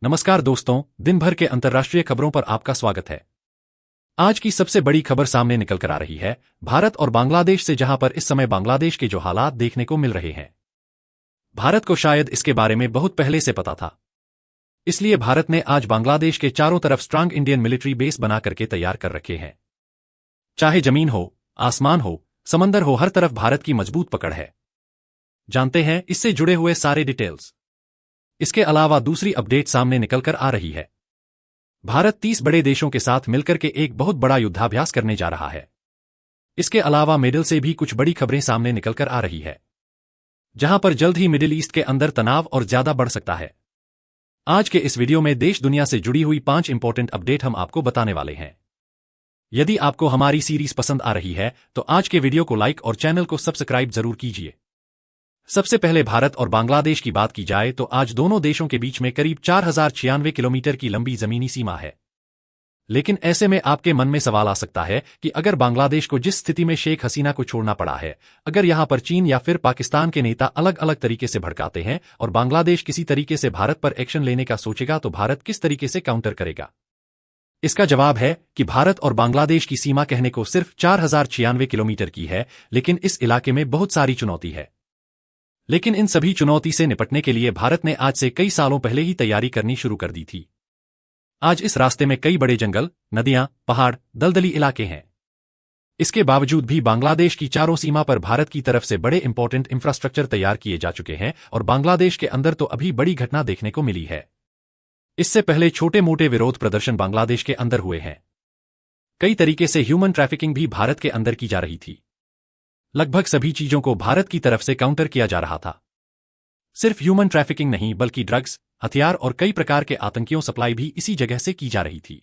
नमस्कार दोस्तों, दिन भर के अंतर्राष्ट्रीय खबरों पर आपका स्वागत है। आज की सबसे बड़ी खबर सामने निकल कर आ रही है भारत और बांग्लादेश से, जहां पर इस समय बांग्लादेश के जो हालात देखने को मिल रहे हैं। भारत को शायद इसके बारे में बहुत पहले से पता था, इसलिए भारत ने आज बांग्लादेश के चारों तरफ स्ट्रांग इंडियन मिलिट्री बेस बना करके तैयार कर रखे हैं। चाहे जमीन हो, आसमान हो, समंदर हो, हर तरफ भारत की मजबूत पकड़ है। जानते हैं इससे जुड़े हुए सारे डिटेल्स। इसके अलावा दूसरी अपडेट सामने निकलकर आ रही है। भारत 30 बड़े देशों के साथ मिलकर के एक बहुत बड़ा युद्धाभ्यास करने जा रहा है। इसके अलावा मिडिल से भी कुछ बड़ी खबरें सामने निकलकर आ रही है, जहां पर जल्द ही मिडिल ईस्ट के अंदर तनाव और ज्यादा बढ़ सकता है। आज के इस वीडियो में देश दुनिया से जुड़ी हुई 5 इंपॉर्टेंट अपडेट हम आपको बताने वाले हैं। यदि आपको हमारी सीरीज पसंद आ रही है तो आज के वीडियो को लाइक और चैनल को सब्सक्राइब जरूर कीजिए। सबसे पहले भारत और बांग्लादेश की बात की जाए तो आज दोनों देशों के बीच में करीब 4096 किलोमीटर की लंबी जमीनी सीमा है। लेकिन ऐसे में आपके मन में सवाल आ सकता है कि अगर बांग्लादेश को जिस स्थिति में शेख हसीना को छोड़ना पड़ा है, अगर यहां पर चीन या फिर पाकिस्तान के नेता अलग अलग तरीके से भड़काते हैं और बांग्लादेश किसी तरीके से भारत पर एक्शन लेने का सोचेगा तो भारत किस तरीके से काउंटर करेगा? इसका जवाब है कि भारत और बांग्लादेश की सीमा कहने को सिर्फ 4096 किलोमीटर की है, लेकिन इस इलाके में बहुत सारी चुनौती है। लेकिन इन सभी चुनौती से निपटने के लिए भारत ने आज से कई सालों पहले ही तैयारी करनी शुरू कर दी थी। आज इस रास्ते में कई बड़े जंगल, नदियां, पहाड़, दलदली इलाके हैं। इसके बावजूद भी बांग्लादेश की चारों सीमा पर भारत की तरफ से बड़े इंपॉर्टेंट इंफ्रास्ट्रक्चर तैयार किए जा चुके हैं और बांग्लादेश के अंदर तो अभी बड़ी घटना देखने को मिली है। इससे पहले छोटे मोटे विरोध प्रदर्शन बांग्लादेश के अंदर हुए हैं। कई तरीके से ह्यूमन ट्रैफिकिंग भी भारत के अंदर की जा रही थी। लगभग सभी चीजों को भारत की तरफ से काउंटर किया जा रहा था। सिर्फ ह्यूमन ट्रैफिकिंग नहीं बल्कि ड्रग्स, हथियार और कई प्रकार के आतंकियों सप्लाई भी इसी जगह से की जा रही थी।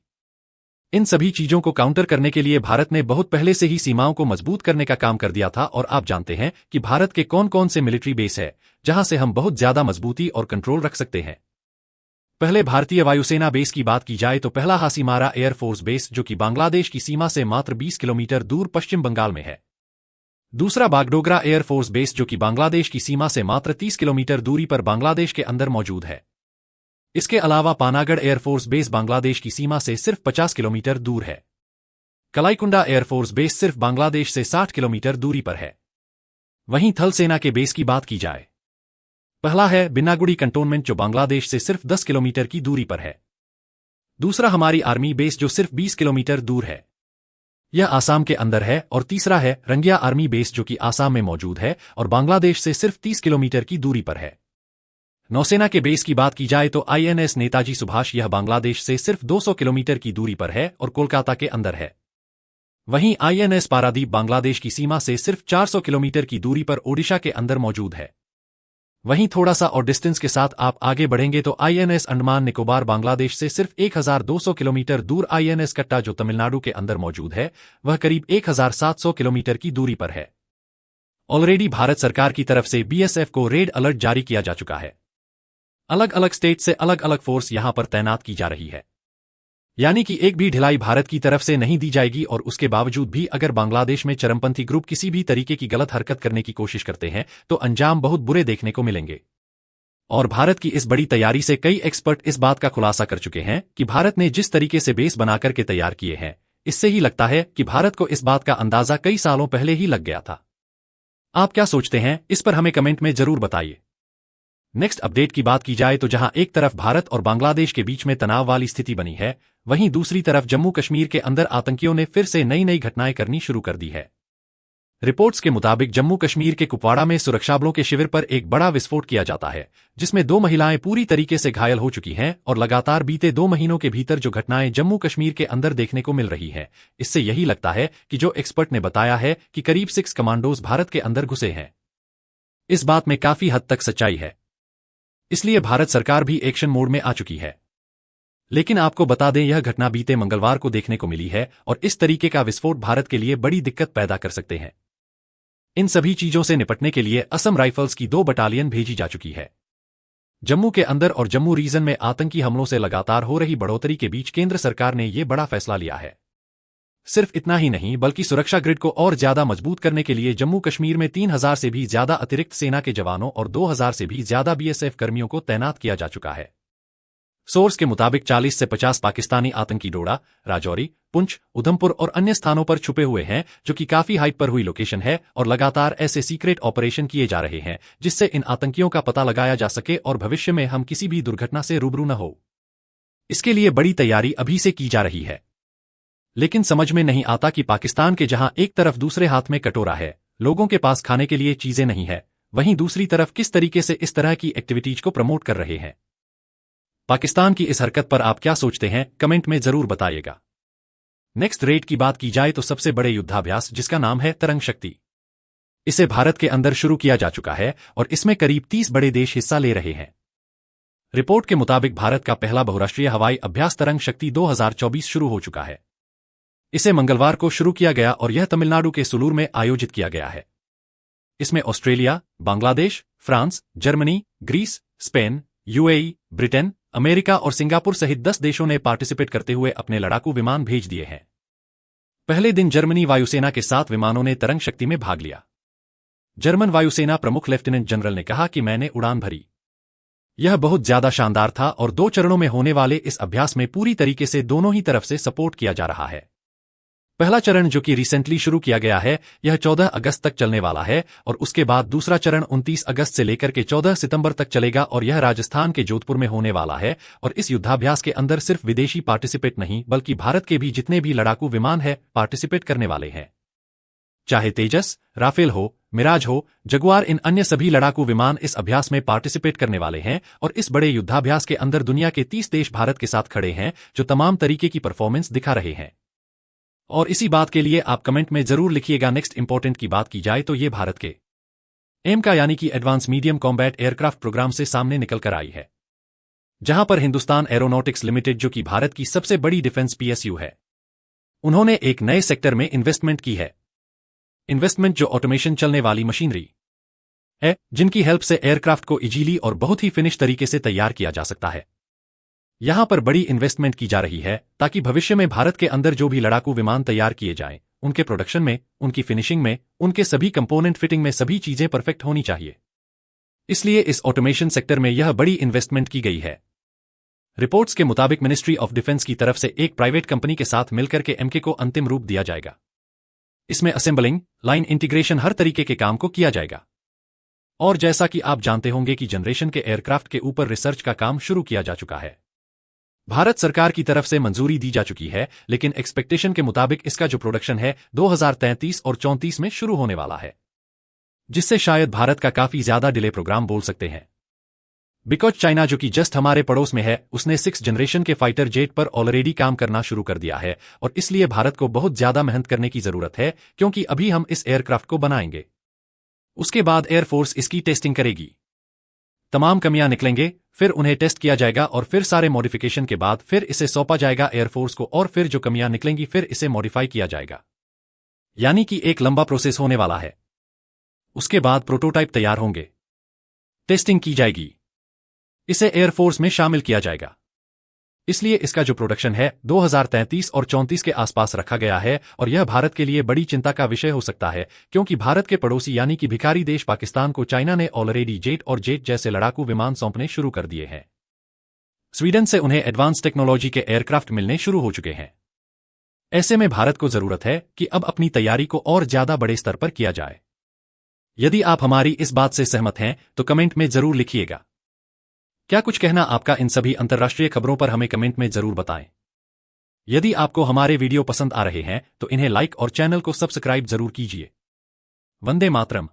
इन सभी चीजों को काउंटर करने के लिए भारत ने बहुत पहले से ही सीमाओं को मजबूत करने का काम कर दिया था। और आप जानते हैं कि भारत के कौन कौन से मिलिट्री बेस है जहां से हम बहुत ज्यादा मजबूती और कंट्रोल रख सकते हैं। पहले भारतीय वायुसेना बेस की बात की जाए तो पहला हासीमारा एयरफोर्स बेस, जो कि बांग्लादेश की सीमा से मात्र 20 किलोमीटर दूर पश्चिम बंगाल में है। दूसरा बागडोगरा एयरफोर्स बेस, जो कि बांग्लादेश की सीमा से मात्र 30 किलोमीटर दूरी पर बांग्लादेश के अंदर मौजूद है। इसके अलावा पानागढ़ एयरफोर्स बेस बांग्लादेश की सीमा से सिर्फ 50 किलोमीटर दूर है। कलाईकुंडा एयरफोर्स बेस सिर्फ बांग्लादेश से 60 किलोमीटर दूरी पर है। वहीं थल सेना के बेस की बात की जाए, पहला है बिन्नागुड़ी कंटोनमेंट, जो बांग्लादेश से सिर्फ 10 किलोमीटर की दूरी पर है। दूसरा हमारी आर्मी बेस, जो सिर्फ 20 किलोमीटर दूर है, यह आसाम के अंदर है। और तीसरा है रंगिया आर्मी बेस, जो कि आसाम में मौजूद है और बांग्लादेश से सिर्फ 30 किलोमीटर की दूरी पर है। नौसेना के बेस की बात की जाए तो INS नेताजी सुभाष, यह बांग्लादेश से सिर्फ 200 किलोमीटर की दूरी पर है और कोलकाता के अंदर है। वहीं INS पारादीप बांग्लादेश की सीमा से सिर्फ 400 किलोमीटर की दूरी पर ओडिशा के अंदर मौजूद है। वहीं थोड़ा सा और डिस्टेंस के साथ आप आगे बढ़ेंगे तो INS अंडमान निकोबार बांग्लादेश से सिर्फ 1200 किलोमीटर दूर INS कट्टा, जो तमिलनाडु के अंदर मौजूद है, वह करीब 1700 किलोमीटर की दूरी पर है। ऑलरेडी भारत सरकार की तरफ से BSF को रेड अलर्ट जारी किया जा चुका है। अलग अलग स्टेट से अलग अलग फोर्स यहां पर तैनात की जा रही है, यानी कि एक भी ढिलाई भारत की तरफ से नहीं दी जाएगी। और उसके बावजूद भी अगर बांग्लादेश में चरमपंथी ग्रुप किसी भी तरीके की गलत हरकत करने की कोशिश करते हैं तो अंजाम बहुत बुरे देखने को मिलेंगे। और भारत की इस बड़ी तैयारी से कई एक्सपर्ट इस बात का खुलासा कर चुके हैं कि भारत ने जिस तरीके से बेस बनाकर के तैयार किए हैं, इससे ही लगता है कि भारत को इस बात का अंदाजा कई सालों पहले ही लग गया था। आप क्या सोचते हैं, इस पर हमें कमेंट में जरूर बताइए। नेक्स्ट अपडेट की बात की जाए तो जहां एक तरफ भारत और बांग्लादेश के बीच में तनाव वाली स्थिति बनी है, वहीं दूसरी तरफ जम्मू कश्मीर के अंदर आतंकियों ने फिर से नई नई घटनाएं करनी शुरू कर दी है। रिपोर्ट्स के मुताबिक जम्मू कश्मीर के कुपवाड़ा में सुरक्षाबलों के शिविर पर एक बड़ा विस्फोट किया जाता है, जिसमें 2 महिलाएं पूरी तरीके से घायल हो चुकी हैं। और लगातार बीते 2 महीनों के भीतर जो घटनाएं जम्मू कश्मीर के अंदर देखने को मिल रही हैं, इससे यही लगता है कि जो एक्सपर्ट ने बताया है कि करीब 6 कमांडोज भारत के अंदर घुसे हैं, इस बात में काफी हद तक सच्चाई है। इसलिए भारत सरकार भी एक्शन मोड में आ चुकी है। लेकिन आपको बता दें, यह घटना बीते मंगलवार को देखने को मिली है और इस तरीके का विस्फोट भारत के लिए बड़ी दिक्कत पैदा कर सकते हैं। इन सभी चीजों से निपटने के लिए असम राइफल्स की 2 बटालियन भेजी जा चुकी है। जम्मू के अंदर और जम्मू रीजन में आतंकी हमलों से लगातार हो रही बढ़ोतरी के बीच केंद्र सरकार ने यह बड़ा फैसला लिया है। सिर्फ इतना ही नहीं बल्कि सुरक्षा ग्रिड को और ज्यादा मजबूत करने के लिए जम्मू कश्मीर में 3000 से भी ज्यादा अतिरिक्त सेना के जवानों और 2000 से भी ज्यादा BSF कर्मियों को तैनात किया जा चुका है। सोर्स के मुताबिक 40 से 50 पाकिस्तानी आतंकी डोडा, राजौरी, पुंछ, उधमपुर और अन्य स्थानों पर छुपे हुए हैं, जो कि काफी हाइट पर हुई लोकेशन है और लगातार ऐसे सीक्रेट ऑपरेशन किए जा रहे हैं जिससे इन आतंकियों का पता लगाया जा सके और भविष्य में हम किसी भी दुर्घटना से रूबरू न हो। इसके लिए बड़ी तैयारी अभी से की जा रही है। लेकिन समझ में नहीं आता कि पाकिस्तान के जहां एक तरफ दूसरे हाथ में कटोरा है, लोगों के पास खाने के लिए चीजें नहीं है, वहीं दूसरी तरफ किस तरीके से इस तरह की एक्टिविटीज को प्रमोट कर रहे हैं। पाकिस्तान की इस हरकत पर आप क्या सोचते हैं, कमेंट में जरूर बताइएगा। नेक्स्ट रेड की बात की जाए तो सबसे बड़े युद्धाभ्यास, जिसका नाम है तरंग शक्ति, इसे भारत के अंदर शुरू किया जा चुका है और इसमें करीब 30 बड़े देश हिस्सा ले रहे हैं। रिपोर्ट के मुताबिक भारत का पहला बहुराष्ट्रीय हवाई अभ्यास तरंग शक्ति 2024 शुरू हो चुका है। इसे मंगलवार को शुरू किया गया और यह तमिलनाडु के सुलूर में आयोजित किया गया है। इसमें Australia, Bangladesh, France, Germany, Greece, Spain, UAE, Britain, America और सिंगापुर सहित 10 देशों ने पार्टिसिपेट करते हुए अपने लड़ाकू विमान भेज दिए हैं। पहले दिन जर्मनी वायुसेना के 7 विमानों ने तरंग शक्ति में भाग लिया। जर्मन वायुसेना प्रमुख लेफ्टिनेंट जनरल ने कहा कि मैंने उड़ान भरी। यह बहुत ज्यादा शानदार था और 2 चरणों में होने वाले इस अभ्यास में पूरी तरीके से दोनों ही तरफ से सपोर्ट किया जा रहा है। पहला चरण, जो कि रिसेंटली शुरू किया गया है, यह 14 अगस्त तक चलने वाला है और उसके बाद दूसरा चरण 29 अगस्त से लेकर के 14 सितंबर तक चलेगा और यह राजस्थान के जोधपुर में होने वाला है। और इस युद्धाभ्यास के अंदर सिर्फ विदेशी पार्टिसिपेट नहीं, बल्कि भारत के भी जितने भी लड़ाकू विमान है पार्टिसिपेट करने वाले हैं। चाहे तेजस, राफेल हो, मिराज हो, जगुआर, इन अन्य सभी लड़ाकू विमान इस अभ्यास में पार्टिसिपेट करने वाले हैं। और इस बड़े युद्धाभ्यास के अंदर दुनिया के 30 देश भारत के साथ खड़े हैं, जो तमाम तरीके की परफॉर्मेंस दिखा रहे हैं। और इसी बात के लिए आप कमेंट में जरूर लिखिएगा। नेक्स्ट इंपॉर्टेंट की बात की जाए तो ये भारत के एम का यानी कि advance medium combat aircraft program से सामने निकल कर आई है, जहां पर हिंदुस्तान एरोनॉटिक्स लिमिटेड, जो कि भारत की सबसे बड़ी डिफेंस पीएसयू है, उन्होंने एक नए सेक्टर में इन्वेस्टमेंट की है। इन्वेस्टमेंट जो ऑटोमेशन चलने वाली मशीनरी है, जिनकी हेल्प से एयरक्राफ्ट को इजीली और बहुत ही फिनिश तरीके से तैयार किया जा सकता है। यहां पर बड़ी इन्वेस्टमेंट की जा रही है ताकि भविष्य में भारत के अंदर जो भी लड़ाकू विमान तैयार किए जाएं, उनके प्रोडक्शन में, उनकी फिनिशिंग में, उनके सभी कंपोनेंट फिटिंग में सभी चीजें परफेक्ट होनी चाहिए। इसलिए इस ऑटोमेशन सेक्टर में यह बड़ी इन्वेस्टमेंट की गई है। रिपोर्ट्स के मुताबिक मिनिस्ट्री ऑफ डिफेंस की तरफ से एक प्राइवेट कंपनी के साथ मिलकर के एमके को अंतिम रूप दिया जाएगा। इसमें असेंबलिंग, लाइन इंटीग्रेशन, हर तरीके के काम को किया जाएगा। और जैसा कि आप जानते होंगे कि जनरेशन के एयरक्राफ्ट के ऊपर रिसर्च का काम शुरू किया जा चुका है। भारत सरकार की तरफ से मंजूरी दी जा चुकी है, लेकिन एक्सपेक्टेशन के मुताबिक इसका जो प्रोडक्शन है 2033 और 34 में शुरू होने वाला है, जिससे शायद भारत का काफी ज्यादा डिले प्रोग्राम बोल सकते हैं। बिकॉज चाइना, जो कि जस्ट हमारे पड़ोस में है, उसने 6 जनरेशन के फाइटर जेट पर ऑलरेडी काम करना शुरू कर दिया है और इसलिए भारत को बहुत ज्यादा मेहनत करने की जरूरत है, क्योंकि अभी हम इस एयरक्राफ्ट को बनाएंगे, उसके बाद एयरफोर्स इसकी टेस्टिंग करेगी, तमाम कमियां निकलेंगे, फिर उन्हें टेस्ट किया जाएगा और फिर सारे मॉडिफिकेशन के बाद फिर इसे सौंपा जाएगा एयरफोर्स को और फिर जो कमियां निकलेंगी फिर इसे मॉडिफाई किया जाएगा। यानी कि एक लंबा प्रोसेस होने वाला है। उसके बाद प्रोटोटाइप तैयार होंगे, टेस्टिंग की जाएगी, इसे एयरफोर्स में शामिल किया जाएगा। इसलिए इसका जो प्रोडक्शन है 2033 और 34 के आसपास रखा गया है और यह भारत के लिए बड़ी चिंता का विषय हो सकता है, क्योंकि भारत के पड़ोसी यानी कि भिखारी देश पाकिस्तान को चाइना ने ऑलरेडी जेट और जेट जैसे लड़ाकू विमान सौंपने शुरू कर दिए हैं। स्वीडन से उन्हें एडवांस टेक्नोलॉजी के एयरक्राफ्ट मिलने शुरू हो चुके हैं। ऐसे में भारत को जरूरत है कि अब अपनी तैयारी को और ज्यादा बड़े स्तर पर किया जाए। यदि आप हमारी इस बात से सहमत हैं तो कमेंट में जरूर लिखिएगा। क्या कुछ कहना आपका इन सभी अंतर्राष्ट्रीय खबरों पर हमें कमेंट में जरूर बताएं। यदि आपको हमारे वीडियो पसंद आ रहे हैं तो इन्हें लाइक और चैनल को सब्सक्राइब जरूर कीजिए। वंदे मातरम।